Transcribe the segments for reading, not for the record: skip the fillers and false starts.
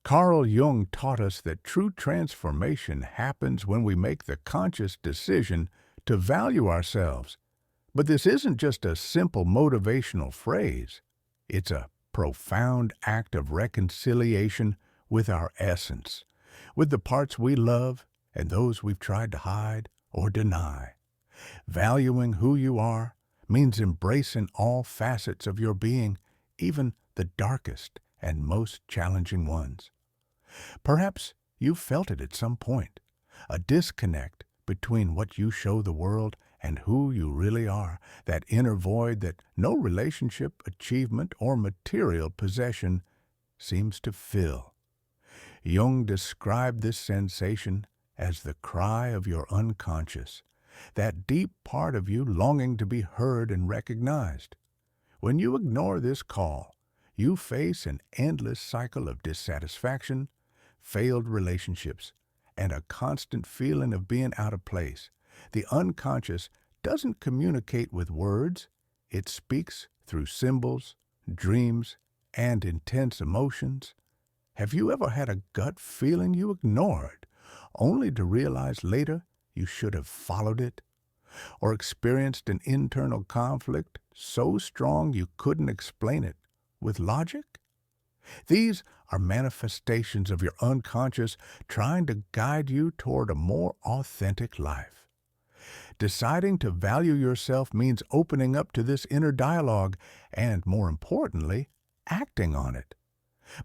Carl Jung taught us that true transformation happens when we make the conscious decision to value ourselves. But this isn't just a simple motivational phrase. It's a profound act of reconciliation with our essence, with the parts we love and those we've tried to hide or deny. Valuing who you are means embracing all facets of your being, even the darkest and most challenging ones. Perhaps you've felt it at some point, a disconnect between what you show the world and who you really are, that inner void that no relationship, achievement, or material possession seems to fill. Jung described this sensation as the cry of your unconscious, that deep part of you longing to be heard and recognized. When you ignore this call, you face an endless cycle of dissatisfaction, failed relationships, and a constant feeling of being out of place. The unconscious doesn't communicate with words. It speaks through symbols, dreams, and intense emotions. Have you ever had a gut feeling you ignored, only to realize later you should have followed it? Or experienced an internal conflict so strong you couldn't explain it with logic? These are manifestations of your unconscious trying to guide you toward a more authentic life. Deciding to value yourself means opening up to this inner dialogue and, more importantly, acting on it.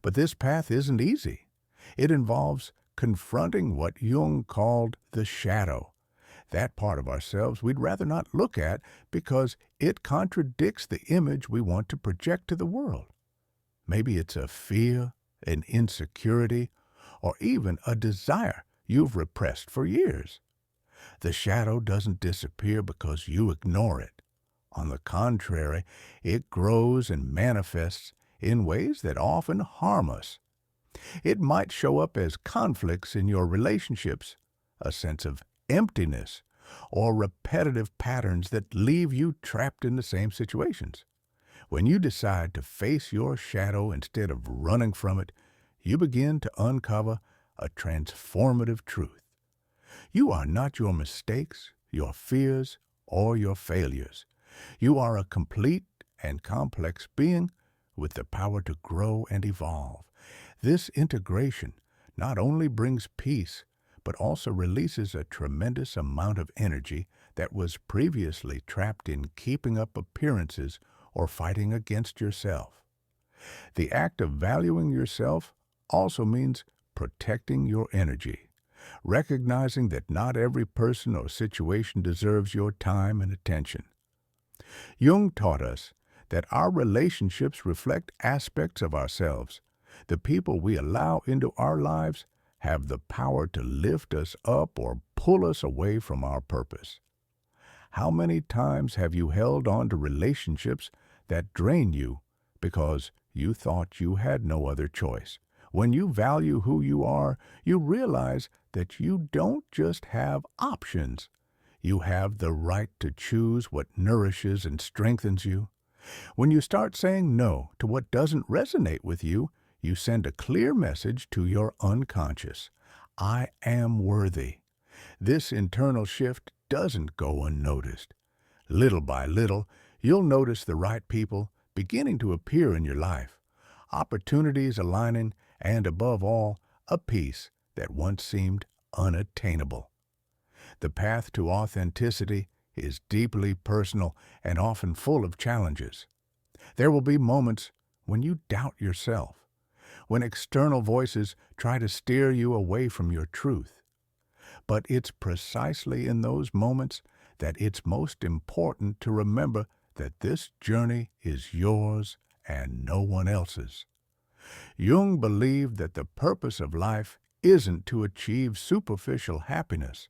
But this path isn't easy. It involves confronting what Jung called the shadow, that part of ourselves we'd rather not look at because it contradicts the image we want to project to the world. Maybe it's a fear, an insecurity, or even a desire you've repressed for years. The shadow doesn't disappear because you ignore it. On the contrary, it grows and manifests in ways that often harm us. It might show up as conflicts in your relationships, a sense of emptiness, or repetitive patterns that leave you trapped in the same situations. When you decide to face your shadow instead of running from it, you begin to uncover a transformative truth. You are not your mistakes, your fears, or your failures. You are a complete and complex being with the power to grow and evolve. This integration not only brings peace, but also releases a tremendous amount of energy that was previously trapped in keeping up appearances or fighting against yourself. The act of valuing yourself also means protecting your energy, recognizing that not every person or situation deserves your time and attention. Jung taught us that our relationships reflect aspects of ourselves. The people we allow into our lives have the power to lift us up or pull us away from our purpose. How many times have you held on to relationships that drain you because you thought you had no other choice? When you value who you are, you realize that you don't just have options. You have the right to choose what nourishes and strengthens you. When you start saying no to what doesn't resonate with you, you send a clear message to your unconscious. I am worthy. This internal shift doesn't go unnoticed. Little by little, you'll notice the right people beginning to appear in your life, opportunities aligning, and above all, a peace that once seemed unattainable. The path to authenticity is deeply personal and often full of challenges. There will be moments when you doubt yourself, when external voices try to steer you away from your truth. But it's precisely in those moments that it's most important to remember that this journey is yours and no one else's. Jung believed that the purpose of life isn't to achieve superficial happiness,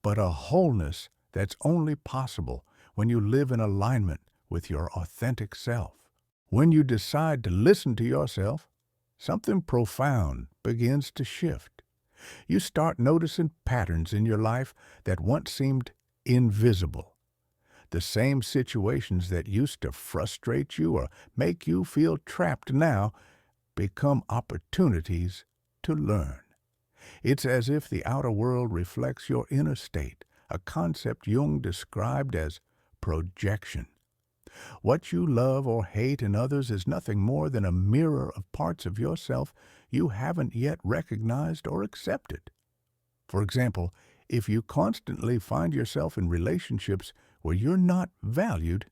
but a wholeness that's only possible when you live in alignment with your authentic self. When you decide to listen to yourself, something profound begins to shift. You start noticing patterns in your life that once seemed invisible. The same situations that used to frustrate you or make you feel trapped now become opportunities to learn. It's as if the outer world reflects your inner state, a concept Jung described as projection. What you love or hate in others is nothing more than a mirror of parts of yourself you haven't yet recognized or accepted. For example, if you constantly find yourself in relationships where you're not valued,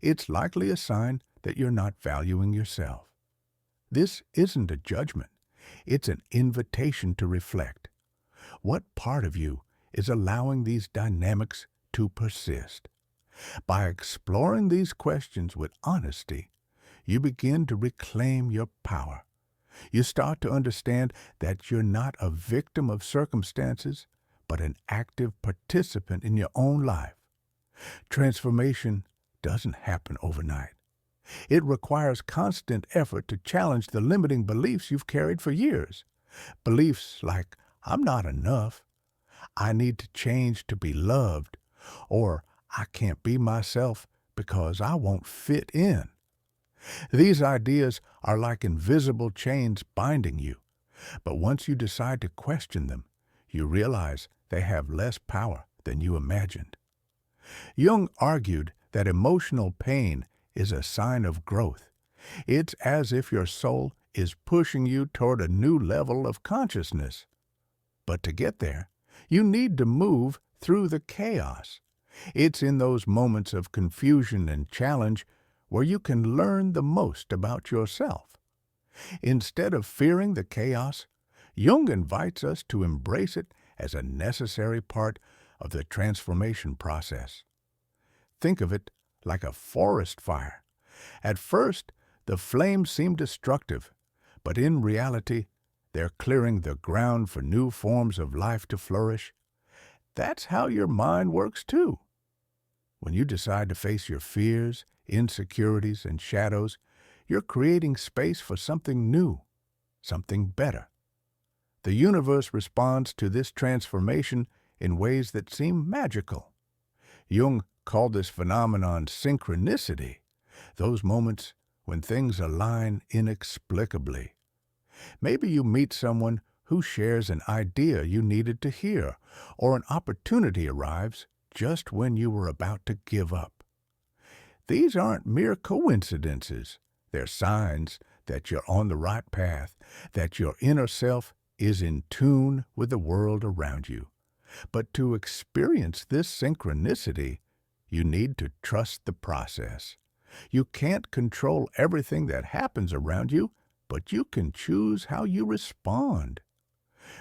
it's likely a sign that you're not valuing yourself. This isn't a judgment. It's an invitation to reflect. What part of you is allowing these dynamics to persist? By exploring these questions with honesty, you begin to reclaim your power. You start to understand that you're not a victim of circumstances, but an active participant in your own life. Transformation doesn't happen overnight. It requires constant effort to challenge the limiting beliefs you've carried for years. Beliefs like, I'm not enough, I need to change to be loved, or I can't be myself because I won't fit in. These ideas are like invisible chains binding you, but once you decide to question them, you realize they have less power than you imagined. Jung argued that emotional pain is a sign of growth. It's as if your soul is pushing you toward a new level of consciousness. But to get there, you need to move through the chaos. It's in those moments of confusion and challenge where you can learn the most about yourself. Instead of fearing the chaos, Jung invites us to embrace it as a necessary part of the transformation process. Think of it like a forest fire. At first, the flames seem destructive, but in reality, they're clearing the ground for new forms of life to flourish. That's how your mind works too. When you decide to face your fears, insecurities, and shadows, you're creating space for something new, something better. The universe responds to this transformation in ways that seem magical. Jung called this phenomenon synchronicity, those moments when things align inexplicably. Maybe you meet someone who shares an idea you needed to hear, or an opportunity arrives just when you were about to give up. These aren't mere coincidences. They're signs that you're on the right path, that your inner self is in tune with the world around you. But to experience this synchronicity, you need to trust the process. You can't control everything that happens around you, but you can choose how you respond.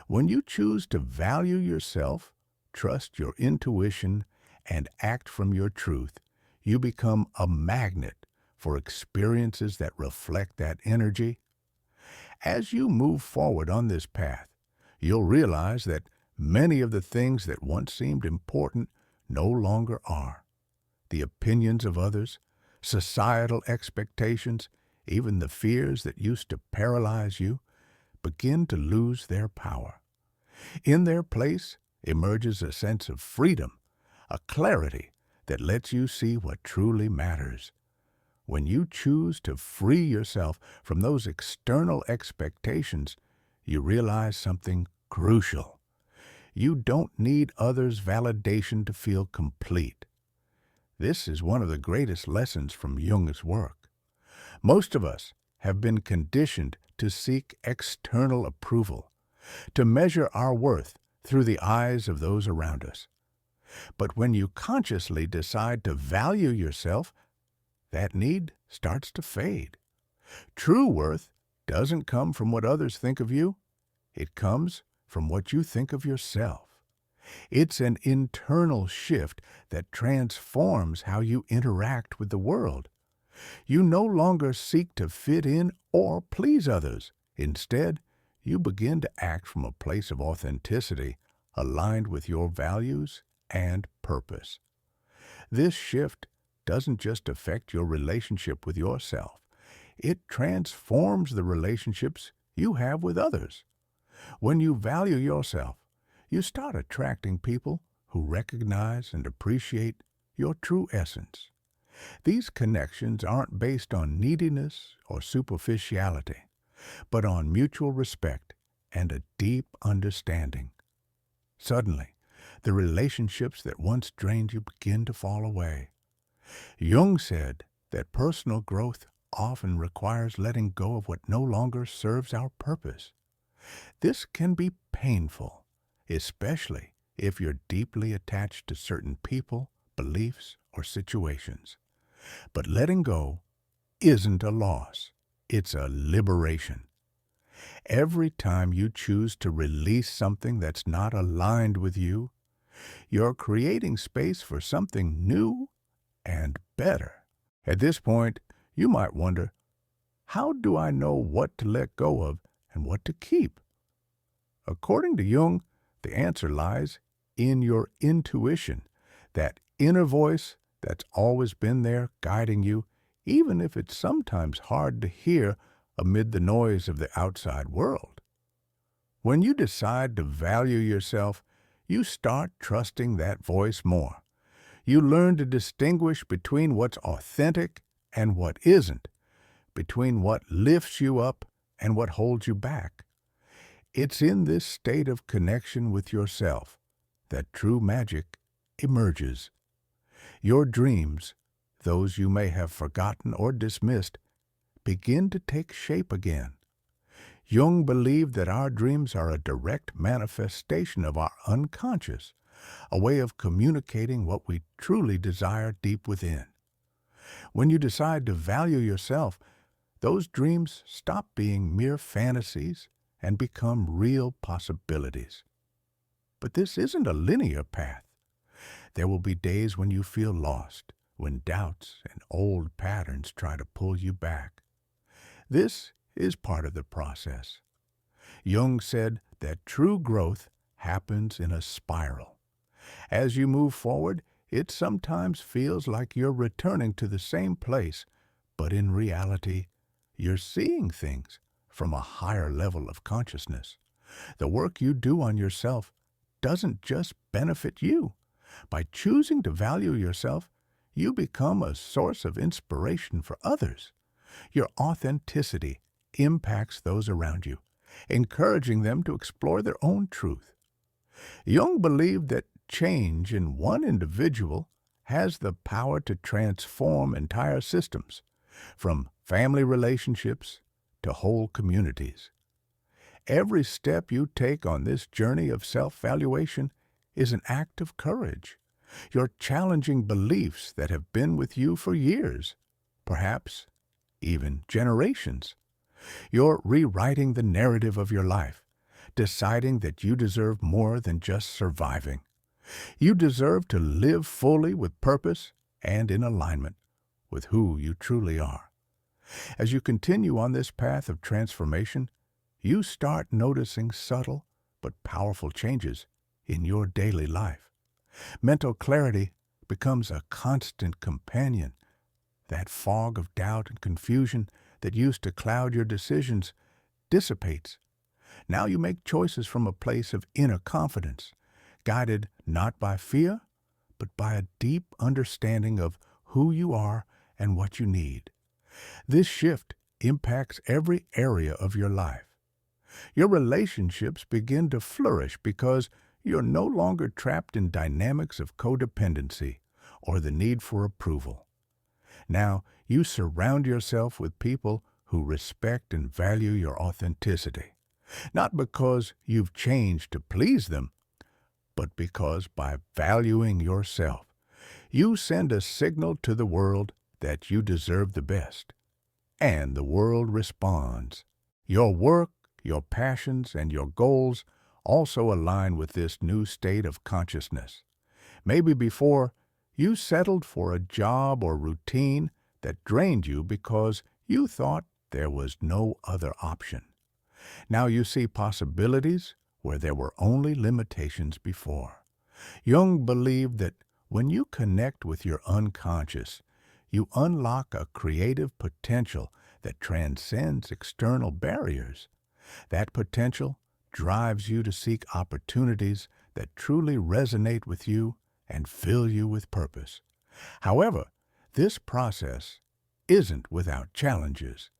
When you choose to value yourself, trust your intuition, and act from your truth, you become a magnet for experiences that reflect that energy. As you move forward on this path, you'll realize that many of the things that once seemed important no longer are. The opinions of others, societal expectations, even the fears that used to paralyze you, begin to lose their power. In their place emerges a sense of freedom, a clarity that lets you see what truly matters. When you choose to free yourself from those external expectations, you realize something crucial. You don't need others' validation to feel complete. This is one of the greatest lessons from Jung's work. Most of us have been conditioned to seek external approval, to measure our worth through the eyes of those around us. But when you consciously decide to value yourself, that need starts to fade. True worth doesn't come from what others think of you. It comes from what you think of yourself. It's an internal shift that transforms how you interact with the world. You no longer seek to fit in or please others. Instead, you begin to act from a place of authenticity, aligned with your values and purpose. This shift doesn't just affect your relationship with yourself. It transforms the relationships you have with others. When you value yourself, you start attracting people who recognize and appreciate your true essence. These connections aren't based on neediness or superficiality, but on mutual respect and a deep understanding. Suddenly, the relationships that once drained you begin to fall away. Jung said that personal growth often requires letting go of what no longer serves our purpose. This can be painful, especially if you're deeply attached to certain people, beliefs, or situations. But letting go isn't a loss, it's a liberation. Every time you choose to release something that's not aligned with you, you're creating space for something new and better. At this point, you might wonder, how do I know what to let go of and what to keep? According to Jung, the answer lies in your intuition, that inner voice that's always been there guiding you, even if it's sometimes hard to hear amid the noise of the outside world. When you decide to value yourself, you start trusting that voice more. You learn to distinguish between what's authentic and what isn't, between what lifts you up and what holds you back. It's in this state of connection with yourself that true magic emerges. Your dreams, those you may have forgotten or dismissed, begin to take shape again. Jung believed that our dreams are a direct manifestation of our unconscious, a way of communicating what we truly desire deep within. When you decide to value yourself, those dreams stop being mere fantasies and become real possibilities. But this isn't a linear path. There will be days when you feel lost, when doubts and old patterns try to pull you back. This is part of the process. Jung said that true growth happens in a spiral. As you move forward, it sometimes feels like you're returning to the same place, but in reality, you're seeing things from a higher level of consciousness. The work you do on yourself doesn't just benefit you. By choosing to value yourself, you become a source of inspiration for others. Your authenticity impacts those around you, encouraging them to explore their own truth. Jung believed that change in one individual has the power to transform entire systems, from family relationships to whole communities. Every step you take on this journey of self-valuation is an act of courage. You're challenging beliefs that have been with you for years, perhaps even generations. You're rewriting the narrative of your life, deciding that you deserve more than just surviving. You deserve to live fully with purpose and in alignment with who you truly are. As you continue on this path of transformation, you start noticing subtle but powerful changes in your daily life. Mental clarity becomes a constant companion. That fog of doubt and confusion that used to cloud your decisions dissipates. Now you make choices from a place of inner confidence, guided not by fear, but by a deep understanding of who you are and what you need. This shift impacts every area of your life. Your relationships begin to flourish because you're no longer trapped in dynamics of codependency or the need for approval. Now, you surround yourself with people who respect and value your authenticity, not because you've changed to please them, but because by valuing yourself, you send a signal to the world that you deserve the best. And the world responds. Your work, your passions, and your goals also align with this new state of consciousness. Maybe before, you settled for a job or routine that drained you because you thought there was no other option. Now you see possibilities where there were only limitations before. Jung believed that when you connect with your unconscious, you unlock a creative potential that transcends external barriers. That potential drives you to seek opportunities that truly resonate with you and fill you with purpose. However, this process isn't without challenges.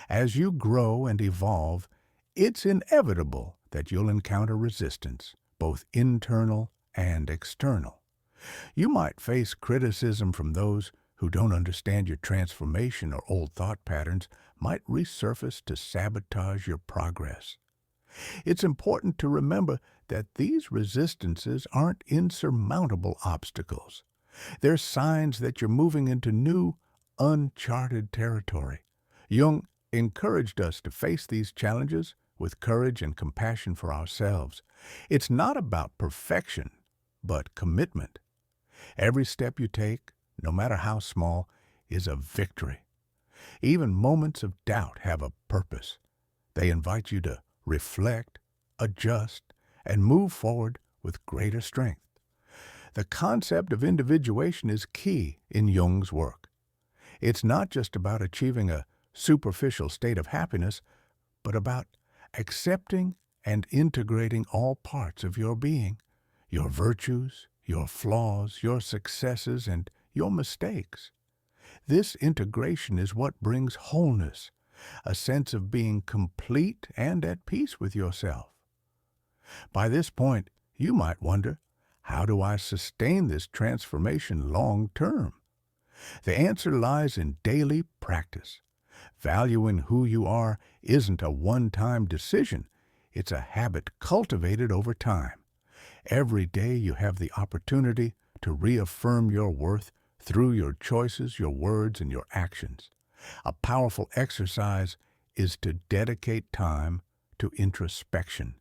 As you grow and evolve, it's inevitable that you'll encounter resistance, both internal and external. You might face criticism from those who don't understand your transformation, or old thought patterns might resurface to sabotage your progress. It's important to remember that these resistances aren't insurmountable obstacles. They're signs that you're moving into new, uncharted territory. Jung encouraged us to face these challenges with courage and compassion for ourselves. It's not about perfection, but commitment. Every step you take, no matter how small, is a victory. Even moments of doubt have a purpose. They invite you to reflect, adjust, and move forward with greater strength. The concept of individuation is key in Jung's work. It's not just about achieving a superficial state of happiness, but about accepting and integrating all parts of your being, your virtues, your flaws, your successes, and your mistakes. This integration is what brings wholeness, a sense of being complete and at peace with yourself. By this point, you might wonder, how do I sustain this transformation long term? The answer lies in daily practice. Valuing who you are isn't a one-time decision. It's a habit cultivated over time. Every day you have the opportunity to reaffirm your worth through your choices, your words, and your actions. A powerful exercise is to dedicate time to introspection.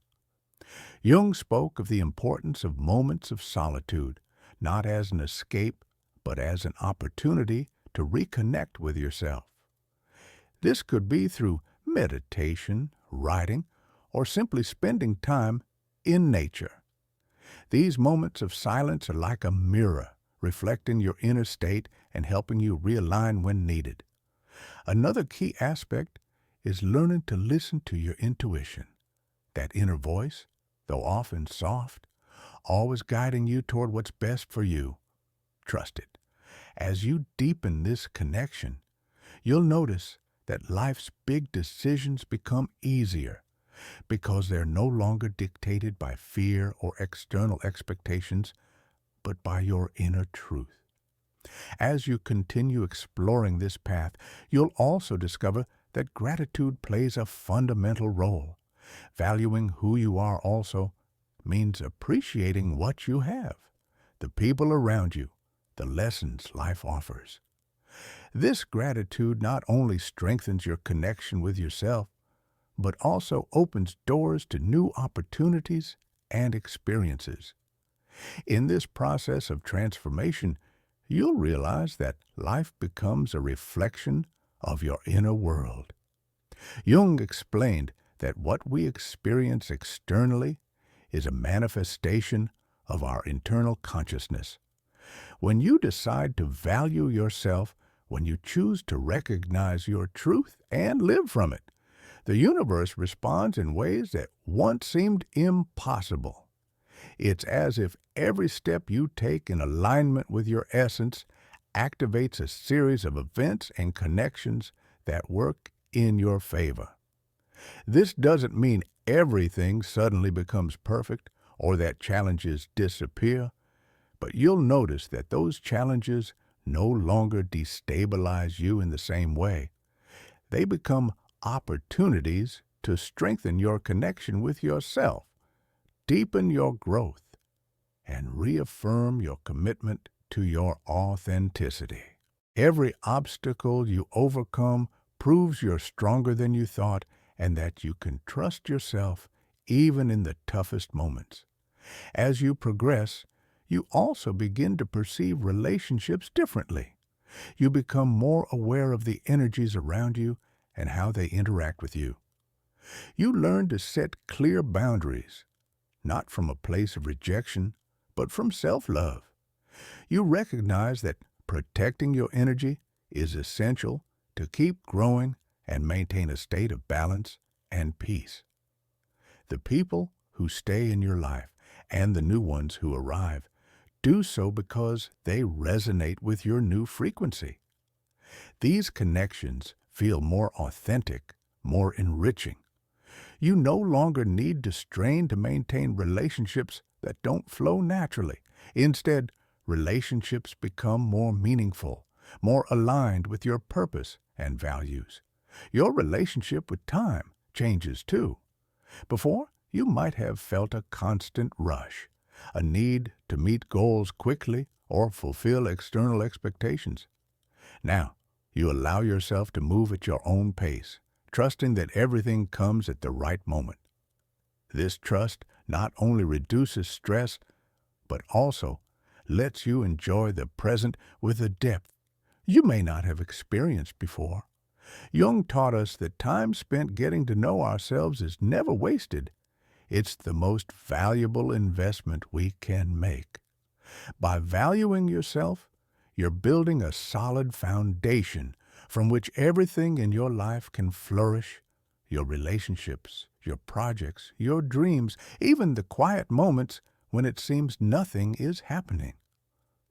Jung spoke of the importance of moments of solitude, not as an escape, but as an opportunity to reconnect with yourself. This could be through meditation, writing, or simply spending time in nature. These moments of silence are like a mirror, reflecting your inner state and helping you realign when needed. Another key aspect is learning to listen to your intuition. That inner voice, though often soft, always guiding you toward what's best for you. Trust it. As you deepen this connection, you'll notice that life's big decisions become easier because they're no longer dictated by fear or external expectations, but by your inner truth. As you continue exploring this path, you'll also discover that gratitude plays a fundamental role. Valuing who you are also means appreciating what you have, the people around you, the lessons life offers. This gratitude not only strengthens your connection with yourself, but also opens doors to new opportunities and experiences. In this process of transformation, you'll realize that life becomes a reflection of your inner world. Jung explained that what we experience externally is a manifestation of our internal consciousness. When you decide to value yourself, when you choose to recognize your truth and live from it, the universe responds in ways that once seemed impossible. It's as if every step you take in alignment with your essence activates a series of events and connections that work in your favor. This doesn't mean everything suddenly becomes perfect or that challenges disappear, but you'll notice that those challenges no longer destabilize you in the same way. They become opportunities to strengthen your connection with yourself, deepen your growth, and reaffirm your commitment to your authenticity. Every obstacle you overcome proves you're stronger than you thought and that you can trust yourself even in the toughest moments. As you progress, you also begin to perceive relationships differently. You become more aware of the energies around you and how they interact with you. You learn to set clear boundaries, not from a place of rejection, but from self-love. You recognize that protecting your energy is essential to keep growing and maintain a state of balance and peace. The people who stay in your life and the new ones who arrive do so because they resonate with your new frequency. These connections feel more authentic, more enriching. You no longer need to strain to maintain relationships that don't flow naturally. Instead, relationships become more meaningful, more aligned with your purpose and values. Your relationship with time changes too. Before, you might have felt a constant rush, a need to meet goals quickly or fulfill external expectations. Now, you allow yourself to move at your own pace, trusting that everything comes at the right moment. This trust not only reduces stress, but also lets you enjoy the present with a depth you may not have experienced before. Jung taught us that time spent getting to know ourselves is never wasted. It's the most valuable investment we can make. By valuing yourself, you're building a solid foundation from which everything in your life can flourish: your relationships, your projects, your dreams, even the quiet moments when it seems nothing is happening.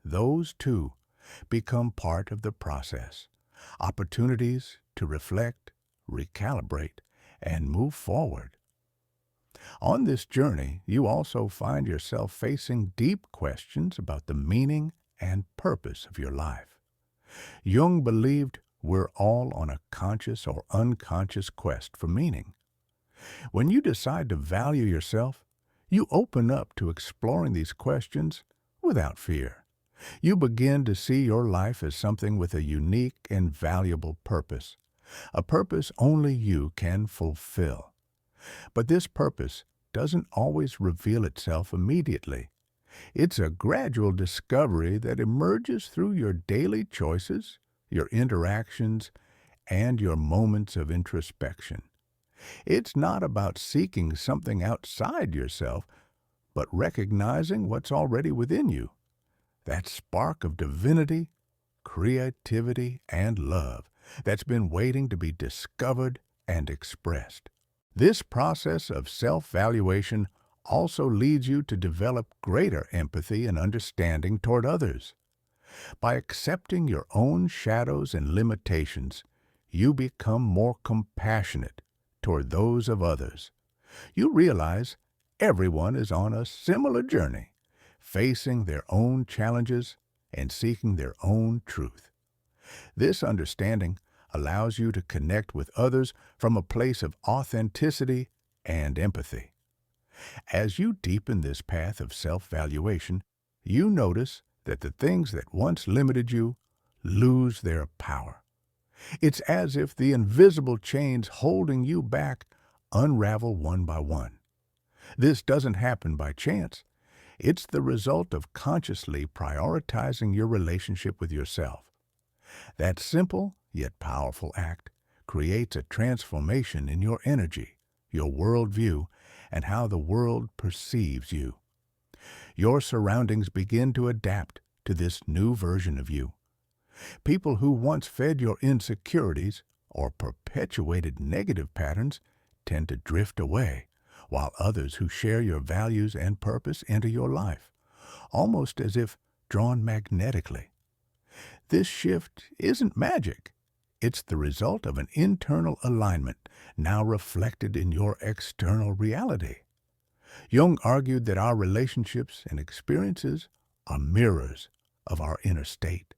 Those, too, become part of the process, opportunities to reflect, recalibrate, and move forward. On this journey, you also find yourself facing deep questions about the meaning and purpose of your life. Jung believed we're all on a conscious or unconscious quest for meaning. When you decide to value yourself, you open up to exploring these questions without fear. You begin to see your life as something with a unique and valuable purpose, a purpose only you can fulfill. But this purpose doesn't always reveal itself immediately. It's a gradual discovery that emerges through your daily choices, your interactions, and your moments of introspection. It's not about seeking something outside yourself, but recognizing what's already within you. That spark of divinity, creativity, and love that's been waiting to be discovered and expressed. This process of self-valuation also leads you to develop greater empathy and understanding toward others. By accepting your own shadows and limitations, you become more compassionate toward those of others. You realize everyone is on a similar journey, facing their own challenges and seeking their own truth. This understanding allows you to connect with others from a place of authenticity and empathy. As you deepen this path of self-valuation, you notice that the things that once limited you lose their power. It's as if the invisible chains holding you back unravel one by one. This doesn't happen by chance. It's the result of consciously prioritizing your relationship with yourself. That simple yet powerful act creates a transformation in your energy, your worldview, and how the world perceives you. Your surroundings begin to adapt to this new version of you. People who once fed your insecurities or perpetuated negative patterns tend to drift away, while others who share your values and purpose enter your life, almost as if drawn magnetically. This shift isn't magic. It's the result of an internal alignment now reflected in your external reality. Jung argued that our relationships and experiences are mirrors of our inner state.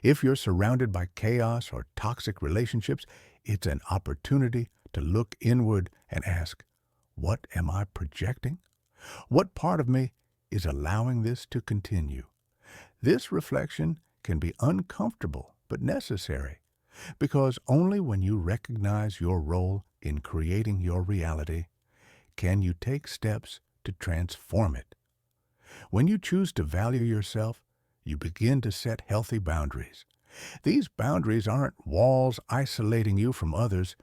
If you're surrounded by chaos or toxic relationships, it's an opportunity to look inward and ask, what am I projecting? What part of me is allowing this to continue? This reflection can be uncomfortable but necessary, because only when you recognize your role in creating your reality can you take steps to transform it. When you choose to value yourself, you begin to set healthy boundaries. These boundaries aren't walls isolating you from others,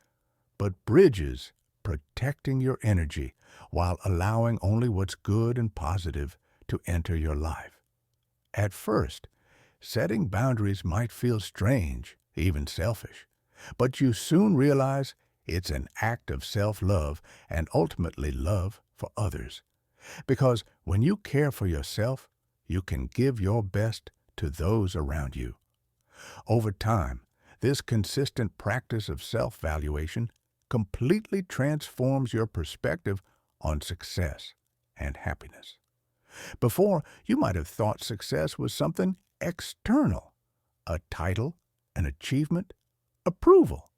but bridges protecting your energy while allowing only what's good and positive to enter your life. At first, setting boundaries might feel strange, even selfish, but you soon realize it's an act of self-love and ultimately love for others. Because when you care for yourself, you can give your best to those around you. Over time, this consistent practice of self-valuation completely transforms your perspective on success and happiness. Before, you might have thought success was something external, a title, an achievement, approval.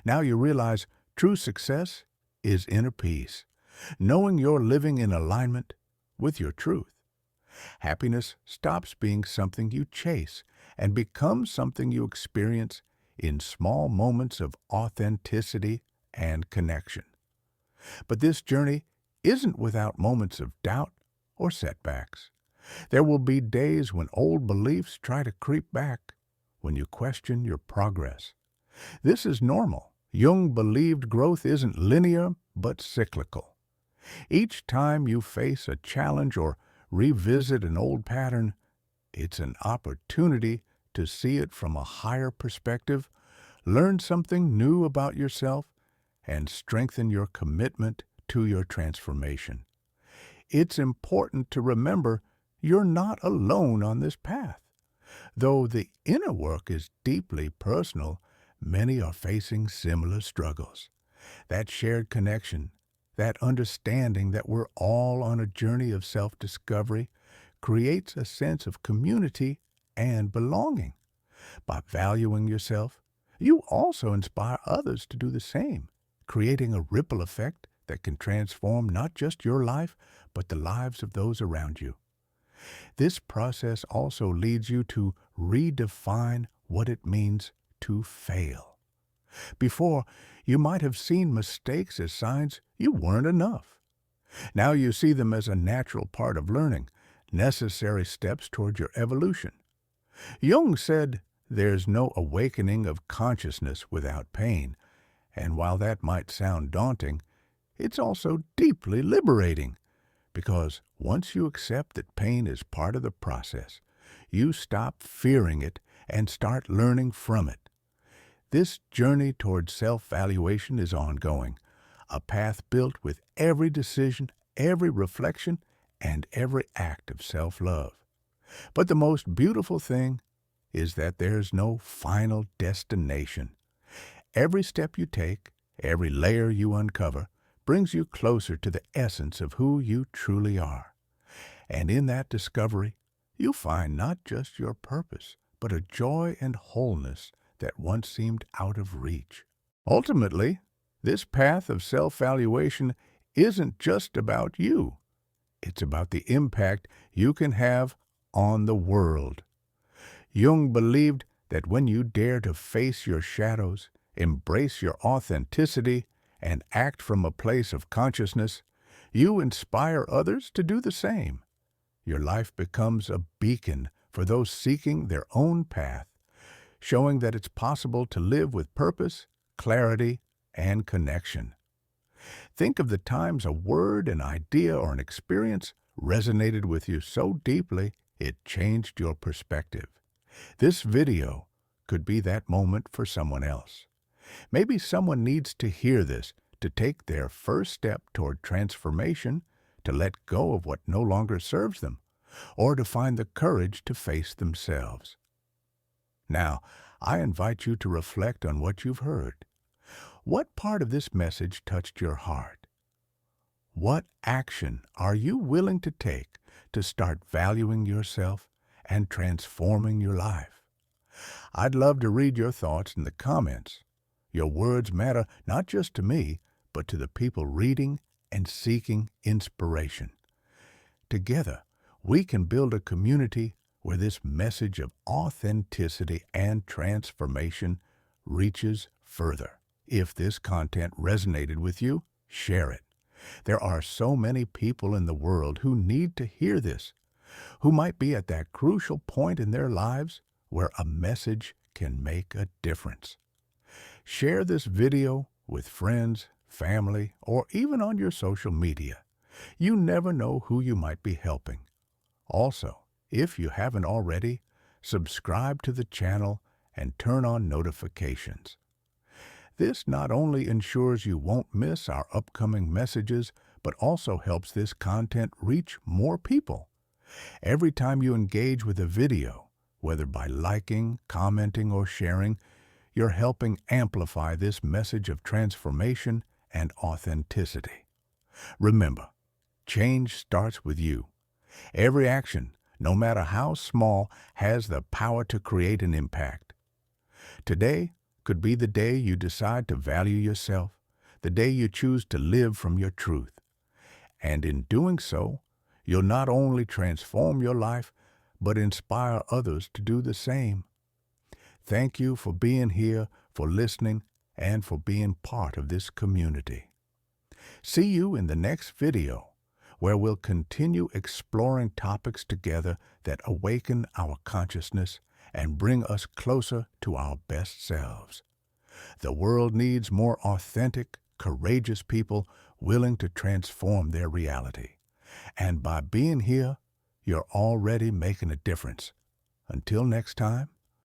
Now you realize true success is inner peace, knowing you're living in alignment with your truth. Happiness stops being something you chase and becomes something you experience in small moments of authenticity and connection. But this journey isn't without moments of doubt or setbacks. There will be days when old beliefs try to creep back, when you question your progress. This is normal. Jung believed growth isn't linear, but cyclical. Each time you face a challenge or revisit an old pattern, it's an opportunity to see it from a higher perspective, learn something new about yourself, and strengthen your commitment to your transformation. It's important to remember you're not alone on this path. Though the inner work is deeply personal, many are facing similar struggles. That shared connection, that understanding that we're all on a journey of self-discovery, creates a sense of community and belonging. By valuing yourself, you also inspire others to do the same, creating a ripple effect that can transform not just your life, but the lives of those around you. This process also leads you to redefine what it means to fail. Before, you might have seen mistakes as signs you weren't enough. Now you see them as a natural part of learning, necessary steps toward your evolution. Jung said, "There's no awakening of consciousness without pain," and while that might sound daunting, it's also deeply liberating, because once you accept that pain is part of the process, you stop fearing it and start learning from it. This journey towards self-valuation is ongoing, a path built with every decision, every reflection, and every act of self-love. But the most beautiful thing is that there's no final destination. Every step you take, every layer you uncover, brings you closer to the essence of who you truly are. And in that discovery, you find not just your purpose, but a joy and wholeness that once seemed out of reach. Ultimately, this path of self-valuation isn't just about you. It's about the impact you can have on the world. Jung believed that when you dare to face your shadows, embrace your authenticity, and act from a place of consciousness, you inspire others to do the same. Your life becomes a beacon for those seeking their own path, showing that it's possible to live with purpose, clarity, and connection. Think of the times a word, an idea, or an experience resonated with you so deeply it changed your perspective. This video could be that moment for someone else. Maybe someone needs to hear this to take their first step toward transformation, to let go of what no longer serves them, or to find the courage to face themselves. Now, I invite you to reflect on what you've heard. What part of this message touched your heart? What action are you willing to take to start valuing yourself and transforming your life? I'd love to read your thoughts in the comments. Your words matter not just to me, but to the people reading and seeking inspiration. Together, we can build a community where this message of authenticity and transformation reaches further. If this content resonated with you, share it. There are so many people in the world who need to hear this, who might be at that crucial point in their lives where a message can make a difference. Share this video with friends, family, or even on your social media. You never know who you might be helping. Also, if you haven't already, subscribe to the channel and turn on notifications. This not only ensures you won't miss our upcoming messages, but also helps this content reach more people. Every time you engage with a video, whether by liking, commenting, or sharing, you're helping amplify this message of transformation and authenticity. Remember, change starts with you. Every action, no matter how small, has the power to create an impact. Today could be the day you decide to value yourself, the day you choose to live from your truth. And in doing so, you'll not only transform your life, but inspire others to do the same. Thank you for being here, for listening, and for being part of this community. See you in the next video, where we'll continue exploring topics together that awaken our consciousness and bring us closer to our best selves. The world needs more authentic, courageous people willing to transform their reality. And by being here, you're already making a difference. Until next time,